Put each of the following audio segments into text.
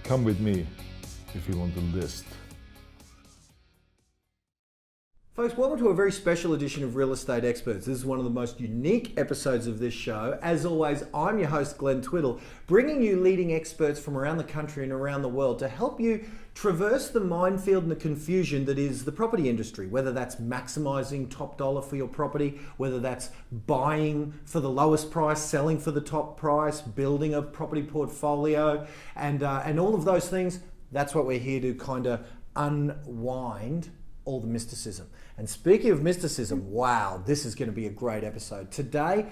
Come with me if you want a list. Folks, welcome to a very special edition of Real Estate Experts. This is one of the most unique episodes of this show. As always, I'm your host, Glenn Twiddle, bringing you leading experts from around the country and around the world to help you traverse the minefield and the confusion that is the property industry, whether that's maximizing top dollar for your property, whether that's buying for the lowest price, selling for the top price, building a property portfolio, and all of those things. That's what we're here to kind of unwind all the mysticism. And speaking of mysticism, wow, this is going to be a great episode. Today,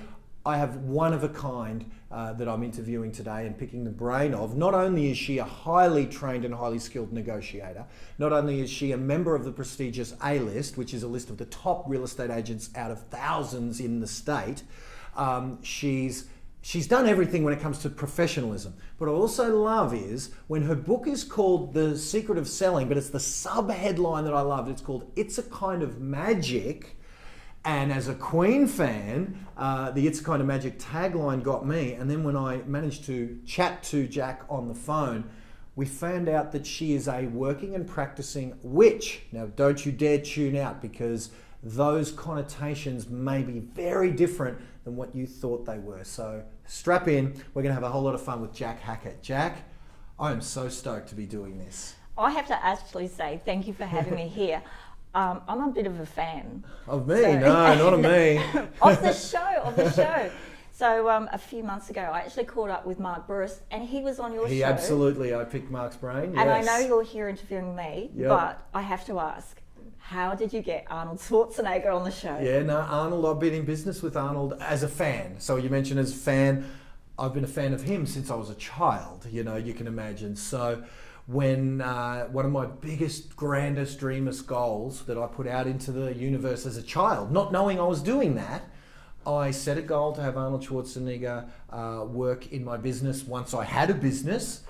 I have one of a kind that I'm interviewing today and picking the brain of. Not only is she a highly trained and highly skilled negotiator, not only is she a member of the prestigious A-list, which is a list of the top real estate agents out of thousands in the state, She's done everything when it comes to professionalism. What I also love is when her book is called The Secret of Selling, but it's the sub-headline that I loved. It's called It's a Kind of Magic. And as a Queen fan, the It's a Kind of Magic tagline got me. And then when I managed to chat to Jacq on the phone, we found out that she is a working and practicing witch. Now, don't you dare tune out, because those connotations may be very different than what you thought they were. So strap in, we're going to have a whole lot of fun with Jacq Hackett. Jacq, I am so stoked to be doing this. I have to actually say thank you for having me here. I'm a bit of a fan. Of me? So, no, not of me. Of the show. So a few months ago, I actually caught up with Mark Bouris, and he was on your show. Absolutely, I picked Mark's brain, yes. And I know you're here interviewing me, but I have to ask, how did you get Arnold Schwarzenegger on the show? Yeah, no, Arnold, I've been in business with Arnold as a fan. So you mentioned as a fan, I've been a fan of him since I was a child, you know, you can imagine. So when one of my biggest, grandest, dreamest goals that I put out into the universe as a child, not knowing I was doing that, I set a goal to have Arnold Schwarzenegger work in my business once I had a business.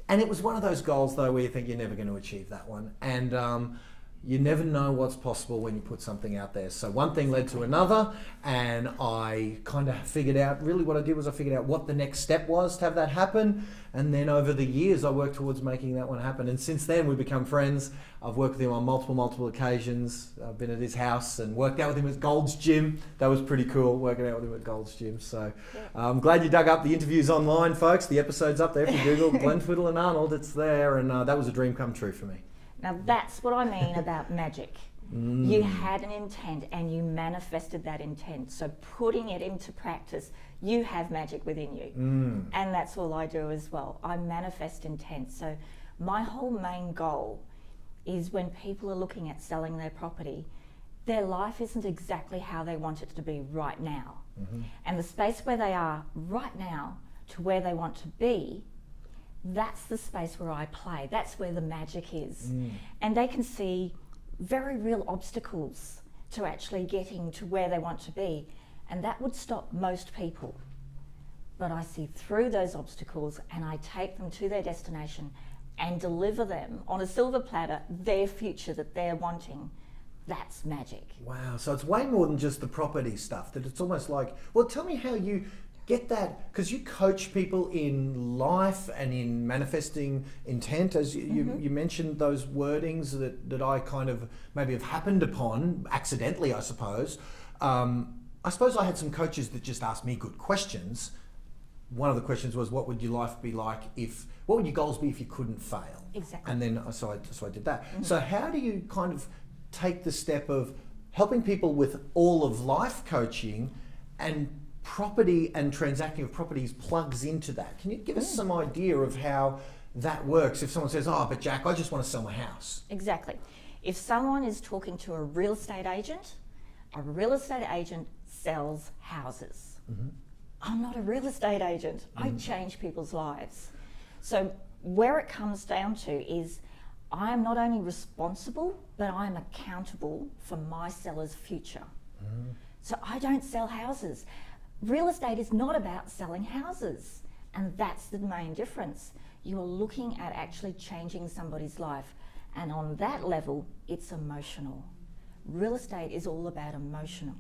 And it was one of those goals, though, where you think you're never going to achieve that one. And you never know what's possible when you put something out there. So one thing led to another, and I kind of figured out, really what I did was I figured out what the next step was to have that happen. And then over the years, I worked towards making that one happen. And since then, we've become friends. I've worked with him on multiple occasions. I've been at his house and worked out with him at Gold's Gym. That was pretty cool, working out with him at Gold's Gym. So I'm glad you dug up the interviews online, folks. The episode's up there. If you Google Glenn Twiddle and Arnold, it's there. And that was a dream come true for me. Now that's what I mean about magic. You had an intent and you manifested that intent. So putting it into practice, you have magic within you. And that's all I do as well. I manifest intent. So my whole main goal is when people are looking at selling their property, their life isn't exactly how they want it to be right now. And the space where they are right now to where they want to be, that's the space where I play. That's where the magic is. And they can see very real obstacles to actually getting to where they want to be. And that would stop most people. But I see through those obstacles and I take them to their destination and deliver them on a silver platter their future that they're wanting. That's magic. Wow, so it's way more than just the property stuff. That it's almost like, well, tell me how you get that, because you coach people in life and in manifesting intent, as you mentioned those wordings that I kind of maybe have happened upon accidentally, I suppose. I suppose I had some coaches that just asked me good questions. One of the questions was, what would your life be like what would your goals be if you couldn't fail? Exactly. And then so I did that. So how do you kind of take the step of helping people with all of life coaching, and property and transacting of properties plugs into that? Can you give us some idea of how that works? If someone says, oh, but Jacq, I just want to sell my house. Exactly. If someone is talking to a real estate agent sells houses. I'm not a real estate agent. I change people's lives. So where it comes down to is I am not only responsible, but I'm accountable for my seller's future. So I don't sell houses. Real estate is not about selling houses, and that's the main difference. You are looking at actually changing somebody's life, and on that level, it's emotional. Real estate is all about emotional,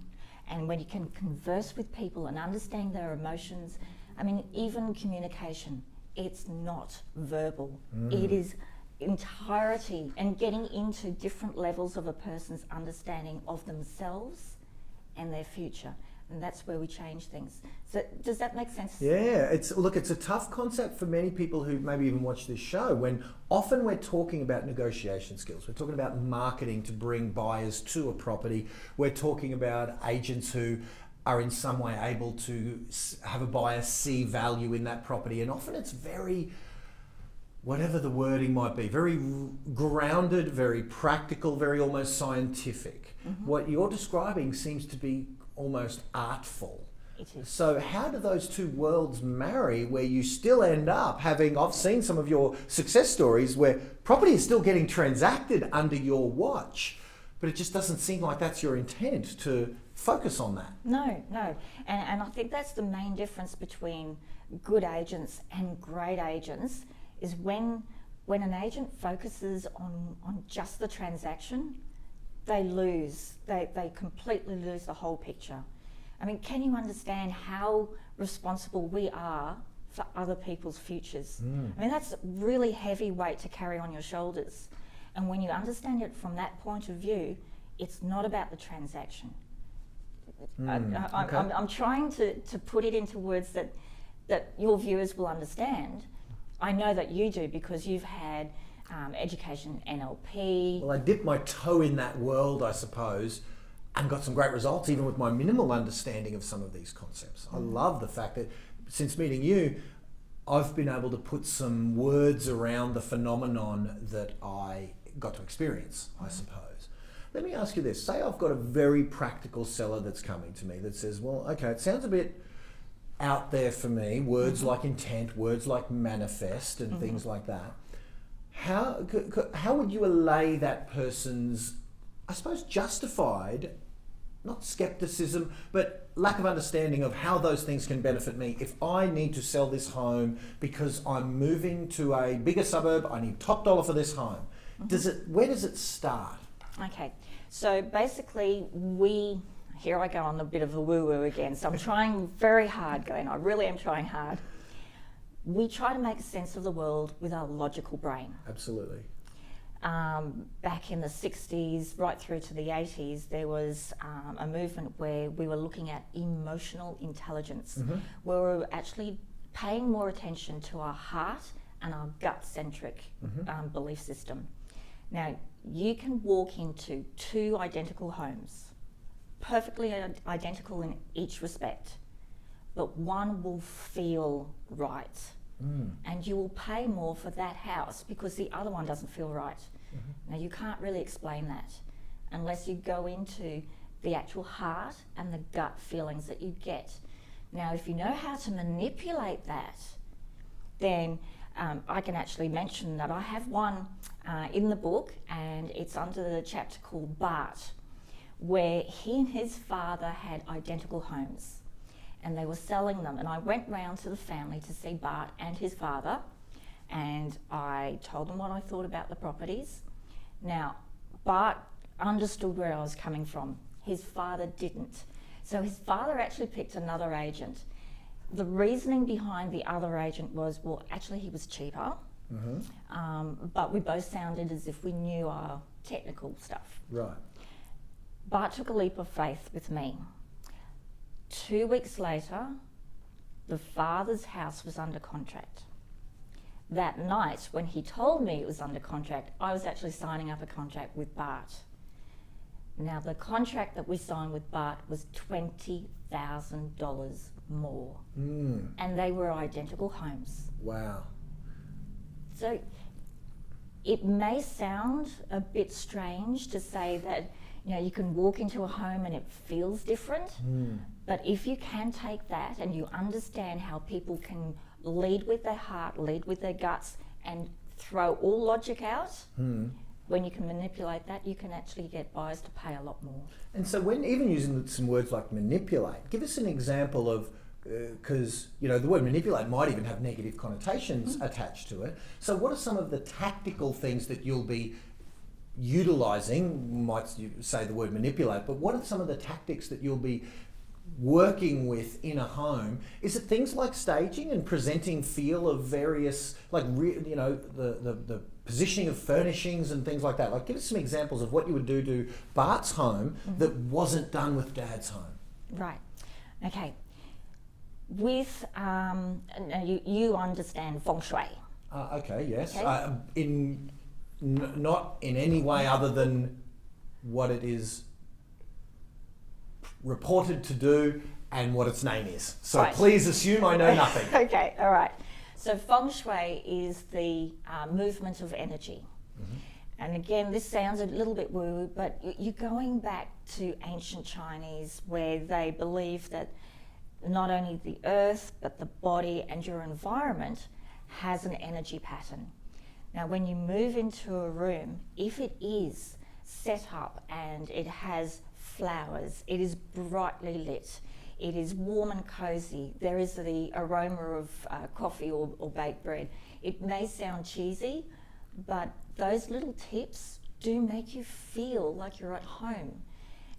and when you can converse with people and understand their emotions, I mean, even communication, it's not verbal. It is entirety and getting into different levels of a person's understanding of themselves and their future. And that's where we change things. So does that make sense? Yeah, it's a tough concept for many people who maybe even watch this show, when often we're talking about negotiation skills. We're talking about marketing to bring buyers to a property. We're talking about agents who are in some way able to have a buyer see value in that property. And often it's very, whatever the wording might be, very grounded, very practical, very almost scientific. What you're describing seems to be almost artful. It is. So how do those two worlds marry, where you still end up having, I've seen some of your success stories where property is still getting transacted under your watch, but it just doesn't seem like that's your intent to focus on that. No. And I think that's the main difference between good agents and great agents, is when an agent focuses on just the transaction, they lose. They completely lose the whole picture. I mean, can you understand how responsible we are for other people's futures? I mean, that's a really heavy weight to carry on your shoulders. And when you understand it from that point of view, it's not about the transaction. I'm trying to put it into words that your viewers will understand. I know that you do, because you've had education, NLP. Well, I dipped my toe in that world, I suppose, and got some great results, even with my minimal understanding of some of these concepts. I love the fact that since meeting you, I've been able to put some words around the phenomenon that I got to experience, I suppose. Let me ask you this. Say I've got a very practical seller that's coming to me that says, well, okay, it sounds a bit out there for me, words like intent, words like manifest and things like that. How would you allay that person's, I suppose, justified, not skepticism, but lack of understanding of how those things can benefit me? If I need to sell this home because I'm moving to a bigger suburb, I need top dollar for this home. Where does it start? Okay, so basically here I go on a bit of a woo-woo again, so I'm trying very hard, Glenn, I really am trying hard. We try to make sense of the world with our logical brain. Absolutely. Back in the 60s, right through to the 80s, there was a movement where we were looking at emotional intelligence, where we were actually paying more attention to our heart and our gut-centric belief system. Now, you can walk into two identical homes, perfectly identical in each respect, but one will feel right. And you will pay more for that house because the other one doesn't feel right. Now, you can't really explain that unless you go into the actual heart and the gut feelings that you get. Now, if you know how to manipulate that, then I can actually mention that I have one in the book, and it's under the chapter called Bart, where he and his father had identical homes and they were selling them. And I went round to the family to see Bart and his father, and I told them what I thought about the properties. Now, Bart understood where I was coming from. His father didn't. So his father actually picked another agent. The reasoning behind the other agent was, well, actually he was cheaper, but we both sounded as if we knew our technical stuff. Right. Bart took a leap of faith with me. 2 weeks later, the father's house was under contract. That night, when he told me it was under contract, I was actually signing up a contract with Bart. Now, the contract that we signed with Bart was $20,000 more. And they were identical homes. Wow. So it may sound a bit strange to say that, you know, you can walk into a home and it feels different, but if you can take that and you understand how people can lead with their heart, lead with their guts, and throw all logic out, when you can manipulate that, you can actually get buyers to pay a lot more. And so when even using some words like manipulate, give us an example of, because you know the word manipulate might even have negative connotations attached to it. So what are some of the tactical things that you'll be utilizing? Might you say the word manipulate, but what are some of the tactics that you'll be working with in a home? Is it things like staging and presenting feel of various, like, the positioning of furnishings and things like that? Like, give us some examples of what you would do to Bart's home that wasn't done with Dad's home. Right. Okay. With, you understand feng shui. Okay, yes. Okay. Not in any way other than what it is reported to do and what its name is. So Right. please assume I know nothing. Okay, all right. So feng shui is the movement of energy. And again, this sounds a little bit woo, but you're going back to ancient Chinese where they believe that not only the earth, but the body and your environment has an energy pattern. Now, when you move into a room, if it is set up and it has flowers, it is brightly lit, it is warm and cozy, there is the aroma of coffee or baked bread. It may sound cheesy, but those little tips do make you feel like you're at home.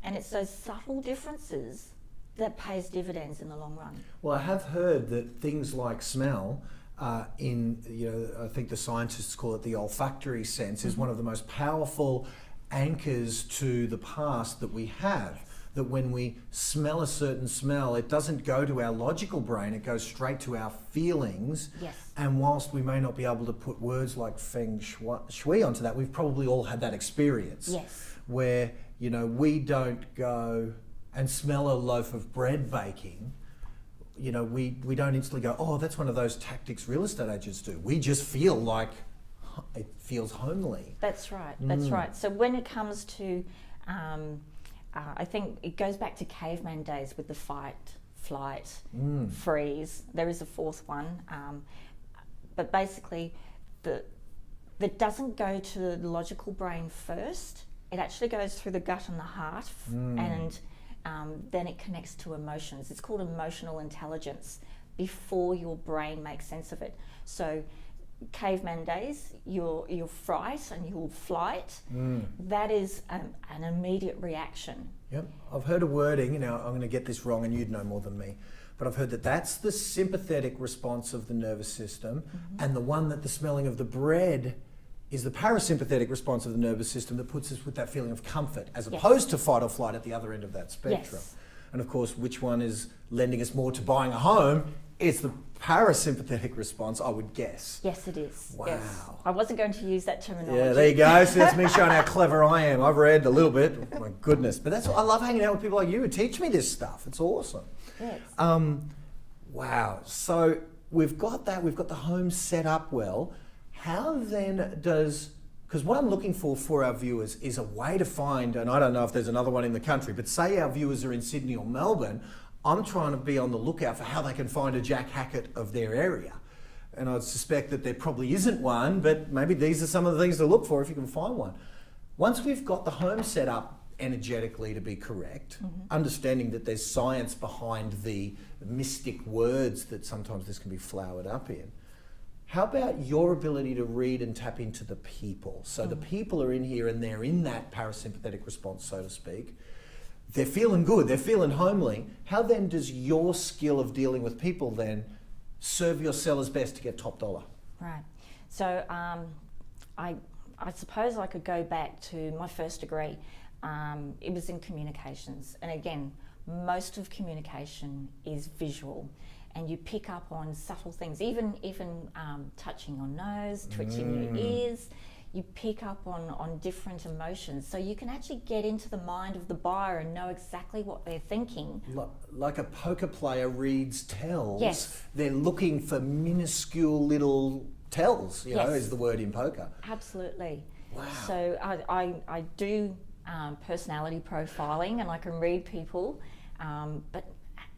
And it's those subtle differences that pays dividends in the long run. Well, I have heard that things like smell, I think the scientists call it the olfactory sense, is one of the most powerful anchors to the past that we have. That when we smell a certain smell, it doesn't go to our logical brain, it goes straight to our feelings. Yes. And whilst we may not be able to put words like feng shui onto that, we've probably all had that experience. Yes. Where, we don't go and smell a loaf of bread baking. We don't instantly go, oh, that's one of those tactics real estate agents do. We just feel like it feels homely. That's right, that's right. So when it comes to, I think it goes back to caveman days with the fight, flight, freeze. There is a fourth one. But basically, that doesn't go to the logical brain first. It actually goes through the gut and the heart, and then it connects to emotions. It's called emotional intelligence before your brain makes sense of it. So caveman days, your fright and your flight, that is an immediate reaction. Yep, I've heard a wording, I'm going to get this wrong and you'd know more than me, but I've heard that's the sympathetic response of the nervous system, and the one that the smelling of the bread is the parasympathetic response of the nervous system that puts us with that feeling of comfort, as opposed to fight or flight at the other end of that spectrum. Yes. And of course, which one is lending us more to buying a home? It's the parasympathetic response, I would guess. Yes, it is. Wow. Yes. I wasn't going to use that terminology. Yeah, there you go. So that's me showing how clever I am. I've read a little bit. Oh, my goodness. But I love hanging out with people like you who teach me this stuff. It's awesome. Yes. Wow. So we've got that. We've got the home set up well. How then because what I'm looking for our viewers is a way to find, and I don't know if there's another one in the country, but say our viewers are in Sydney or Melbourne, I'm trying to be on the lookout for how they can find a Jacq Hackett of their area. And I suspect that there probably isn't one, but maybe these are some of the things to look for if you can find one. Once we've got the home set up energetically to be correct, understanding that there's science behind the mystic words that sometimes this can be flowered up in, how about your ability to read and tap into the people? So the people are in here and they're in that parasympathetic response, so to speak. They're feeling good, they're feeling homely. How then does your skill of dealing with people then serve your sellers best to get top dollar? Right. So I suppose I could go back to my first degree. It was in communications. And again, most of communication is visual. And you pick up on subtle things, even touching your nose, twitching your ears. You pick up on different emotions, so you can actually get into the mind of the buyer and know exactly what they're thinking. Like a poker player reads tells. Yes. They're looking for minuscule little tells, is the word in poker. Absolutely. Wow. So I do personality profiling, and I can read people, but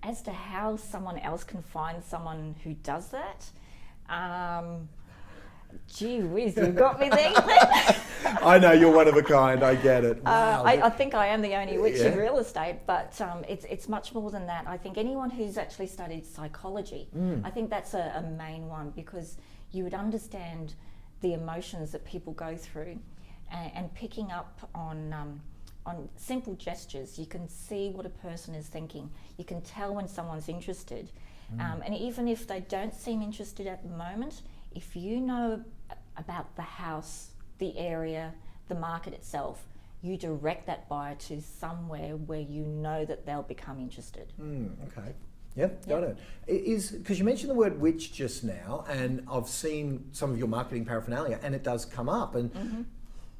as to how someone else can find someone who does that, gee whiz, you got me there. I know, you're one of a kind, I get it. Wow. I think I am the only witch in real estate, but it's much more than that. I think anyone who's actually studied psychology, I think that's a main one, because you would understand the emotions that people go through, and picking up on on simple gestures, you can see what a person is thinking. You can tell when someone's interested. And even if they don't seem interested at the moment, if you know about the house, the area, the market itself, you direct that buyer to somewhere where you know that they'll become interested. Okay. Yep, got it. Is because you mentioned the word which just now, and I've seen some of your marketing paraphernalia, and it does come up. And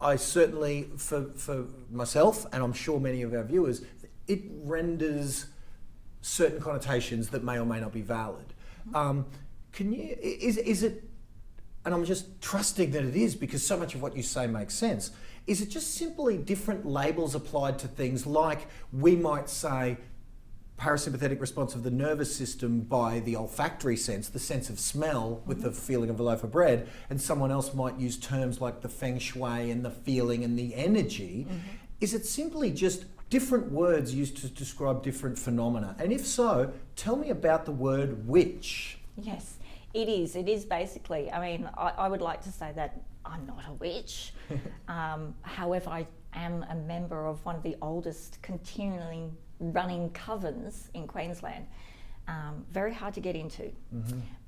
I certainly, for myself, and I'm sure many of our viewers, it renders certain connotations that may or may not be valid. Can you? Is it? And I'm just trusting that it is, because so much of what you say makes sense. Is it just simply different labels applied to things, like we might say parasympathetic response of the nervous system by the olfactory sense, the sense of smell with the feeling of a loaf of bread, and someone else might use terms like the feng shui and the feeling and the energy. Is it simply just different words used to describe different phenomena? And if so, tell me about the word witch. Yes, it is. It is basically, I mean, I would like to say that I'm not a witch. However, I am a member of one of the oldest continually running covens in Queensland. Very hard to get into.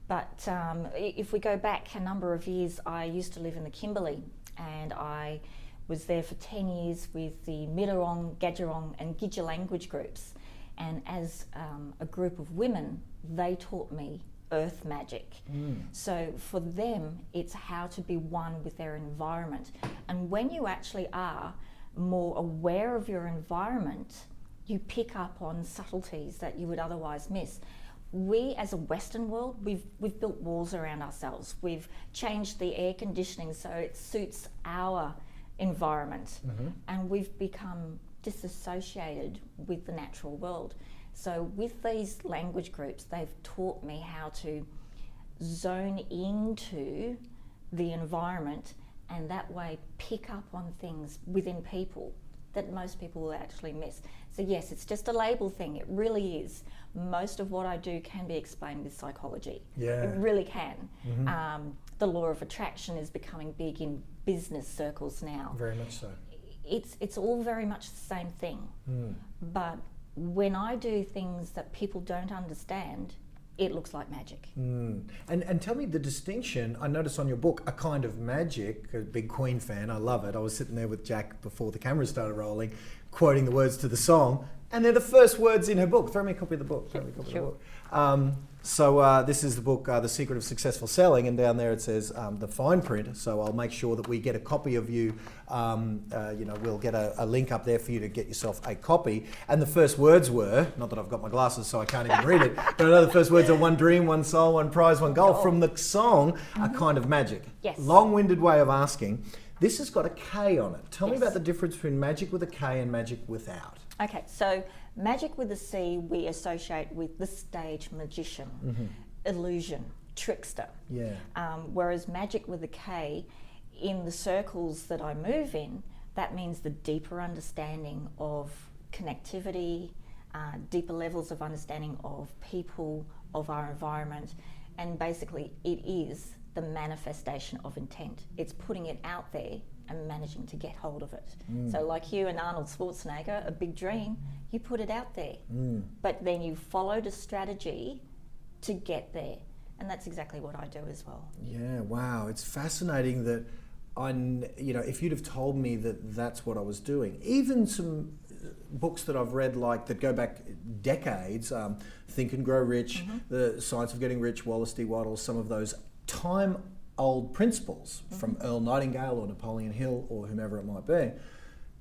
But if we go back a number of years, I used to live in the Kimberley, and I was there for 10 years with the Midurong, Gadjurong and Gidja language groups. And as a group of women, they taught me earth magic. So for them, it's how to be one with their environment. And when you actually are more aware of your environment, you pick up on subtleties that you would otherwise miss. We, as a Western world, we've built walls around ourselves. We've changed the air conditioning so it suits our environment, and we've become disassociated with the natural world. So with these language groups, they've taught me how to zone into the environment, and that way pick up on things within people that most people will actually miss. So yes, it's just a label thing. It really is. Most of what I do can be explained with psychology. Yeah. It really can. The law of attraction is becoming big in business circles now. Very much so. It's all very much the same thing. But when I do things that people don't understand, it looks like magic. And tell me the distinction. I noticed on your book, A Kind of Magic, a big Queen fan, I love it. I was sitting there with Jacq before the camera started rolling, quoting the words to the song, and they're the first words in her book. Throw me a copy of the book. Throw me a copy of the book. So this is the book, The Secret of Successful Selling, and down there it says the fine print. So I'll make sure that we get a copy of you. We'll get a link up there for you to get yourself a copy. And the first words were, not that I've got my glasses so I can't even read it, but I know the first words are one dream, one soul, one prize, one goal, from the song A Kind of Magic. Yes. Long-winded way of asking. This has got a K on it. Tell me about the difference between magic with a K and magic without. Okay, so magic with a C we associate with the stage magician, illusion, trickster. Yeah. Whereas magic with a K, in the circles that I move in, that means the deeper understanding of connectivity, deeper levels of understanding of people, of our environment, and basically it is the manifestation of intent. It's putting it out there and managing to get hold of it. So like you and Arnold Schwarzenegger, a big dream, you put it out there, but then you followed a strategy to get there. And that's exactly what I do as well. Yeah, wow. It's fascinating that if you'd have told me that that's what I was doing, even some books that I've read that go back decades, Think and Grow Rich, The Science of Getting Rich, Wallace D. Waddell, some of those time-old principles from Earl Nightingale or Napoleon Hill or whomever it might be,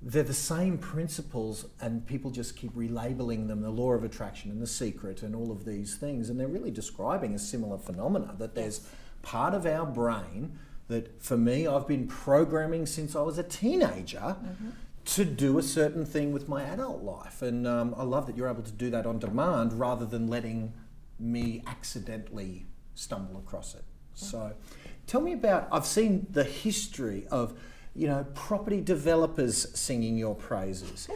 they're the same principles, and people just keep relabeling them, the law of attraction and the secret and all of these things, and they're really describing a similar phenomena, that there's part of our brain that, for me, I've been programming since I was a teenager to do a certain thing with my adult life. And I love that you're able to do that on demand rather than letting me accidentally stumble across it. So tell me about, I've seen the history of, property developers singing your praises.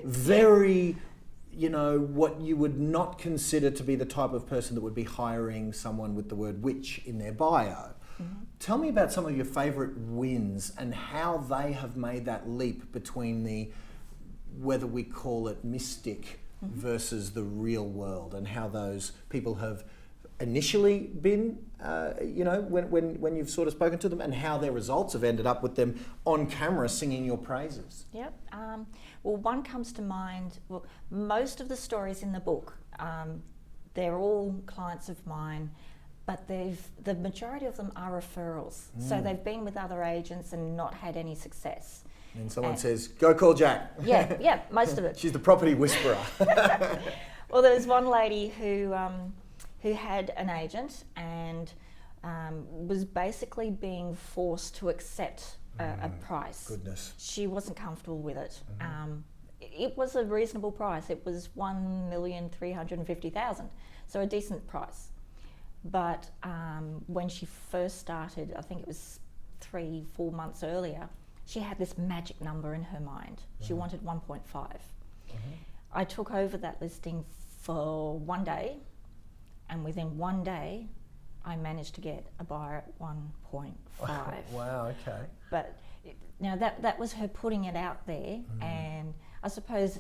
Very, what you would not consider to be the type of person that would be hiring someone with the word witch in their bio. Tell me about some of your favourite wins and how they have made that leap between the whether we call it mystic versus the real world, and how those people have initially been, when you've sort of spoken to them, and how their results have ended up with them on camera singing your praises. Yep. Well, one comes to mind. Well, most of the stories in the book, they're all clients of mine, but the majority of them are referrals. So they've been with other agents and not had any success. And someone says, go call Jacq. Yeah, most of it. She's the property whisperer. Well, there was one lady who had an agent and was basically being forced to accept a price. Goodness. She wasn't comfortable with it. It was a reasonable price. It was $1,350,000, so a decent price. But when she first started, I think it was 3-4 months earlier, she had this magic number in her mind. She wanted 1.5. I took over that listing for 1 day, and within 1 day, I managed to get a buyer at 1.5. Wow, okay. But now that was her putting it out there, and I suppose,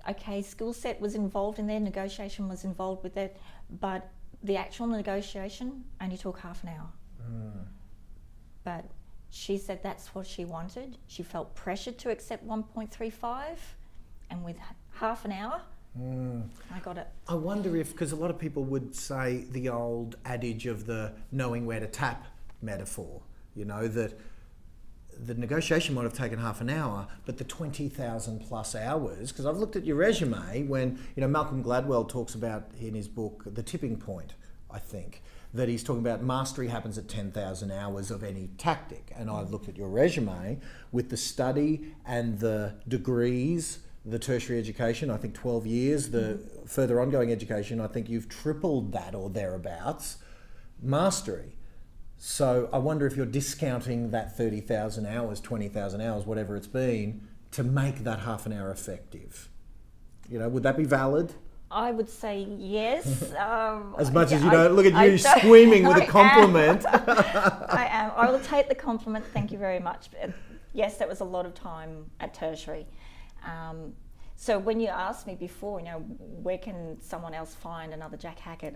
okay, skill set was involved in there, negotiation was involved with it, but the actual negotiation only took half an hour. But she said that's what she wanted. She felt pressured to accept 1.35, and with half an hour, I got it. I wonder if, because a lot of people would say the old adage of the knowing where to tap metaphor, that the negotiation might have taken half an hour, but the 20,000 plus hours, because I've looked at your resume when, Malcolm Gladwell talks about in his book, The Tipping Point, I think, that he's talking about mastery happens at 10,000 hours of any tactic. And I've looked at your resume with the study and the degrees, the tertiary education, I think 12 years, the further ongoing education, I think you've tripled that or thereabouts, mastery. So I wonder if you're discounting that 30,000 hours, 20,000 hours, whatever it's been, to make that half an hour effective. Would that be valid? I would say yes. As much as you don't, look at you screaming with a compliment. I am. I will take the compliment. Thank you very much. Yes, that was a lot of time at tertiary. So when you asked me before, where can someone else find another Jacq Hackett?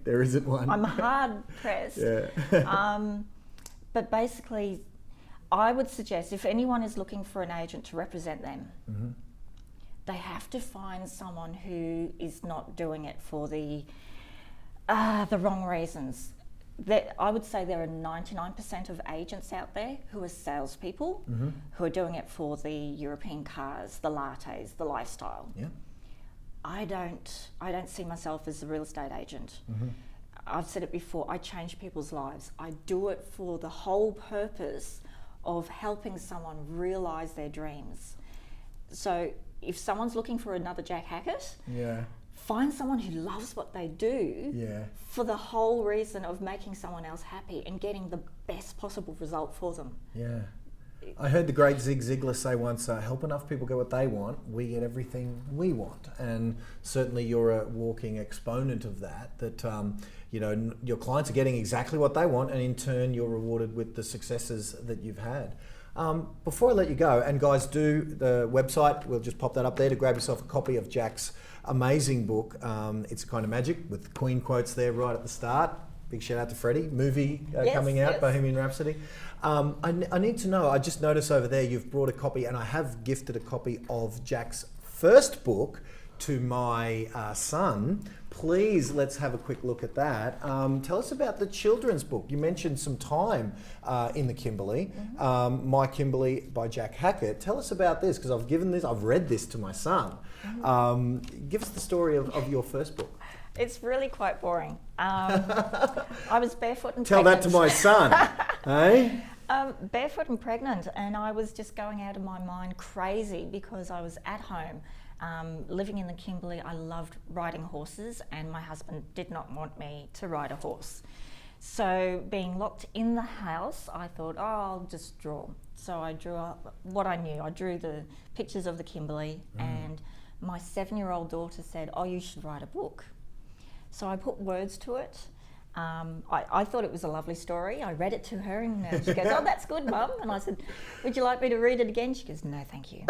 There isn't one. I'm hard pressed. But basically, I would suggest if anyone is looking for an agent to represent them, they have to find someone who is not doing it for the wrong reasons. I would say there are 99% of agents out there who are salespeople who are doing it for the European cars, the lattes, the lifestyle. I don't see myself as a real estate agent. I've said it before, I change people's lives. I do it for the whole purpose of helping someone realise their dreams. So if someone's looking for another Jacq Hackett, find someone who loves what they do for the whole reason of making someone else happy and getting the best possible result for them. I heard the great Zig Ziglar say once, help enough people get what they want, we get everything we want. And certainly you're a walking exponent of that, your clients are getting exactly what they want, and in turn you're rewarded with the successes that you've had. Before I let you go, and guys, do the website, we'll just pop that up there to grab yourself a copy of Jack's amazing book. It's Kind of Magic, with Queen quotes there right at the start. Big shout out to Freddie. Movie coming out, Bohemian Rhapsody. I need to know, I just noticed over there you've brought a copy, and I have gifted a copy of Jack's first book to my son. Please, let's have a quick look at that. Tell us about the children's book. You mentioned some time in the Kimberley. My Kimberley by Jacq Hackett. Tell us about this, because I've read this to my son. Give us the story of your first book. It's really quite boring. I was barefoot and Tell pregnant. that to my son, eh? Barefoot and pregnant, and I was just going out of my mind crazy because I was at home. Living in the Kimberley, I loved riding horses, and my husband did not want me to ride a horse. So being locked in the house, I thought, I'll just draw. So I drew up what I knew. I drew the pictures of the Kimberley, and my 7-year-old daughter said, you should write a book. So I put words to it, I thought it was a lovely story. I read it to her and she goes, "Oh, that's good, Mum." And I said, "Would you like me to read it again?" She goes, "No, thank you."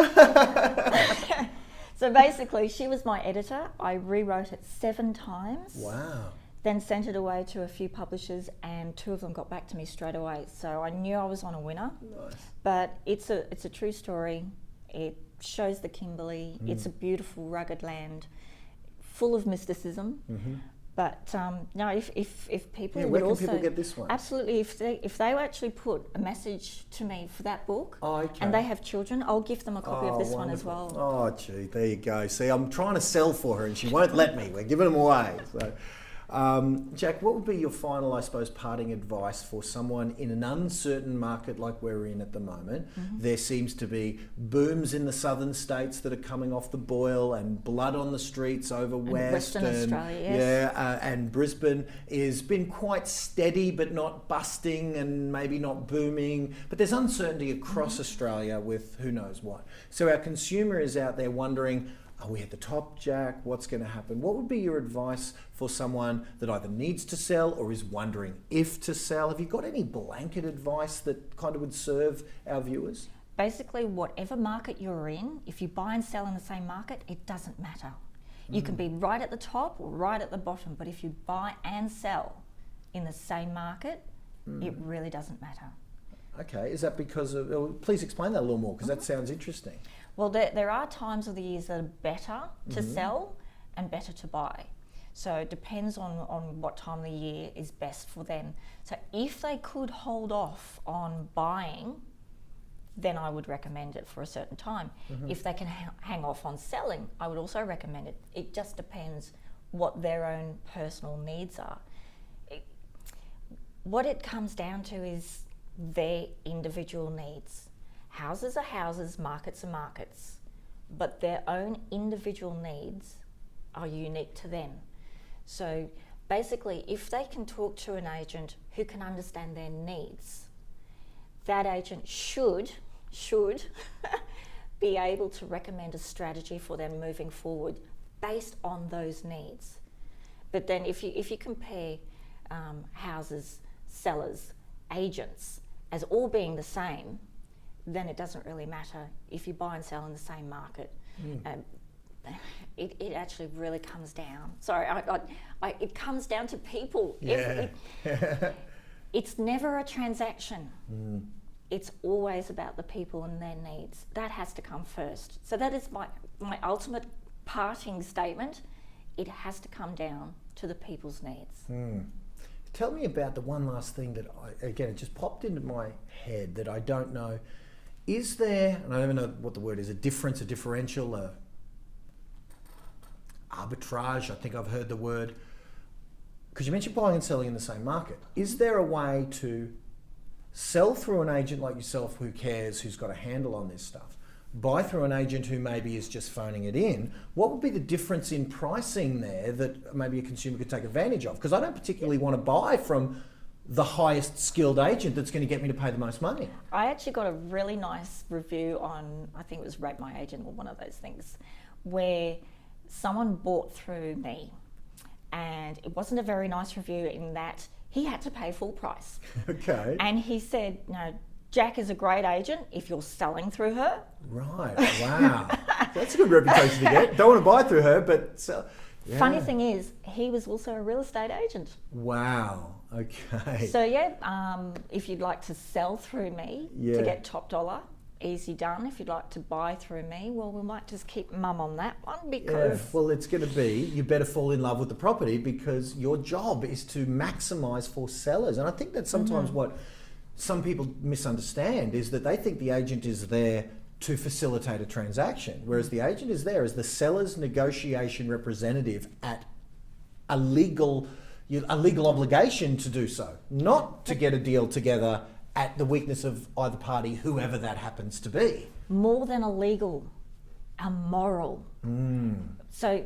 So basically, she was my editor. I rewrote it 7 times. Wow. Then sent it away to a few publishers, and 2 of them got back to me straight away. So I knew I was on a winner. Nice. But it's a true story. It shows the Kimberley. It's a beautiful, rugged land, full of mysticism. Mm-hmm. But no, if people Yeah, would where can also people get this one? absolutely, if they actually put a message to me for that book, Oh, okay. and they have children, I'll give them a copy of this one as wonderful. well. Oh, gee, there you go. See, I'm trying to sell for her and she won't let me. We're giving them away. So, Jacq, what would be your final, I suppose, parting advice for someone in an uncertain market like we're in at the moment? Mm-hmm. There seems to be booms in the southern states that are coming off the boil, and blood on the streets over west. Western Australia, yes. Yeah, and Brisbane has been quite steady but not busting and maybe not booming. But there's uncertainty across Australia with who knows what. So our consumer is out there wondering, are we at the top, Jacq? What's going to happen? What would be your advice for someone that either needs to sell or is wondering if to sell? Have you got any blanket advice that kind of would serve our viewers? Basically, whatever market you're in, if you buy and sell in the same market, it doesn't matter. You can be right at the top or right at the bottom, but if you buy and sell in the same market, it really doesn't matter. Okay, is that because of, please explain that a little more, because that sounds interesting. Well, there are times of the years that are better to sell and better to buy. So it depends on what time of the year is best for them. So if they could hold off on buying, then I would recommend it for a certain time. If they can hang off on selling, I would also recommend it. It just depends what their own personal needs are. What it comes down to is their individual needs. Houses are houses, markets are markets, but their own individual needs are unique to them. So basically, if they can talk to an agent who can understand their needs, that agent should be able to recommend a strategy for them moving forward based on those needs. But then if you compare houses, sellers, agents as all being the same, then it doesn't really matter if you buy and sell in the same market. It actually really comes down. Sorry, it comes down to people. Yeah. It's never a transaction. It's always about the people and their needs. That has to come first. So that is my ultimate parting statement. It has to come down to the people's needs. Tell me about the one last thing that, it just popped into my head that I don't know. Is there, and I don't even know what the word is, a difference, a differential, a arbitrage, I think I've heard the word, because you mentioned buying and selling in the same market. Is there a way to sell through an agent like yourself who cares, who's got a handle on this stuff, buy through an agent who maybe is just phoning it in? What would be the difference in pricing there that maybe a consumer could take advantage of? Because I don't particularly want to buy from the highest skilled agent that's going to get me to pay the most money. I actually got a really nice review on, I think it was Rate My Agent or one of those things, where someone bought through me, and it wasn't a very nice review in that he had to pay full price. Okay. And he said, no, Jacq is a great agent if you're selling through her. Right, wow. That's a good reputation to get. Don't want to buy through her, but sell. Yeah. Funny thing is, he was also a real estate agent. Wow, okay. So if you'd like to sell through me to get top dollar, easy done. If you'd like to buy through me, well, we might just keep mum on that one because... Yeah. Well, it's going to be, you better fall in love with the property because your job is to maximise for sellers. And I think that's sometimes what some people misunderstand is that they think the agent is there to facilitate a transaction, whereas the agent is there as the seller's negotiation representative at a legal obligation to do so, not to get a deal together at the weakness of either party, whoever that happens to be. More than a legal, a moral. So,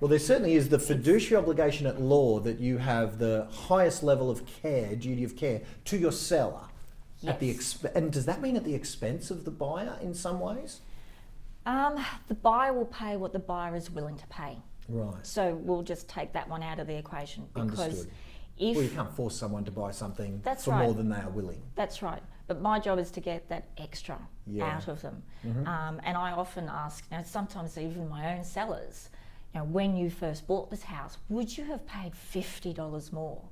well, there certainly is the fiduciary obligation at law that you have the highest level of care, duty of care, to your seller. Yes. And does that mean at the expense of the buyer in some ways? The buyer will pay what the buyer is willing to pay. Right. So we'll just take that one out of the equation, because Understood. if Well, you can't force someone to buy something That's for right. more than they are willing. That's right. But my job is to get that extra out of them. And I often ask, sometimes even my own sellers, when you first bought this house, would you have paid $50 more?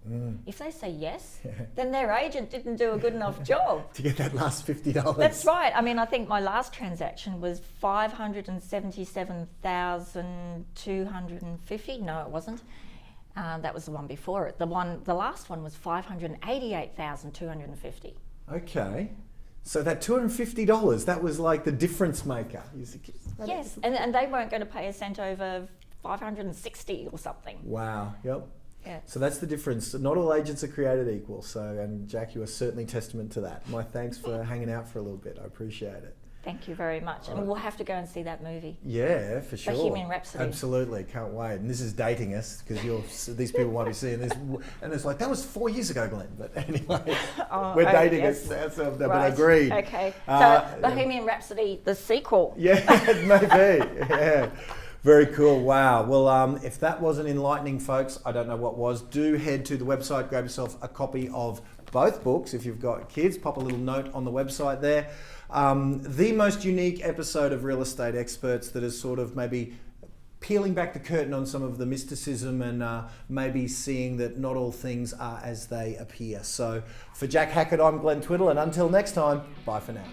If they say yes, then their agent didn't do a good enough job. To get that last $50. That's right. I mean, I think my last transaction was $577,250. No, it wasn't. That was the one before it. The last one was $588,250. Okay. So that $250, that was like the difference maker. Yes, and they weren't going to pay a cent over 560 or something. Wow. Yep. Yeah. So that's the difference. Not all agents are created equal. So, and Jacq, you are certainly testament to that. My thanks for hanging out for a little bit. I appreciate it. Thank you very much. And we'll have to go and see that movie. Yeah, for sure. Bohemian Rhapsody. Absolutely, can't wait. And this is dating us, because these people might be seeing this, and it's like, that was 4 years ago, Glenn. But anyway, we're dating us. That's but Right. agreed. Okay. So Bohemian Rhapsody, the sequel. Yeah, maybe. Yeah. Very cool. Wow. Well, if that wasn't enlightening, folks, I don't know what was. Do head to the website, grab yourself a copy of both books. If you've got kids, pop a little note on the website there. The most unique episode of Real Estate Experts that is sort of maybe peeling back the curtain on some of the mysticism and maybe seeing that not all things are as they appear. So for Jacq Hackett, I'm Glenn Twiddle, and until next time, bye for now.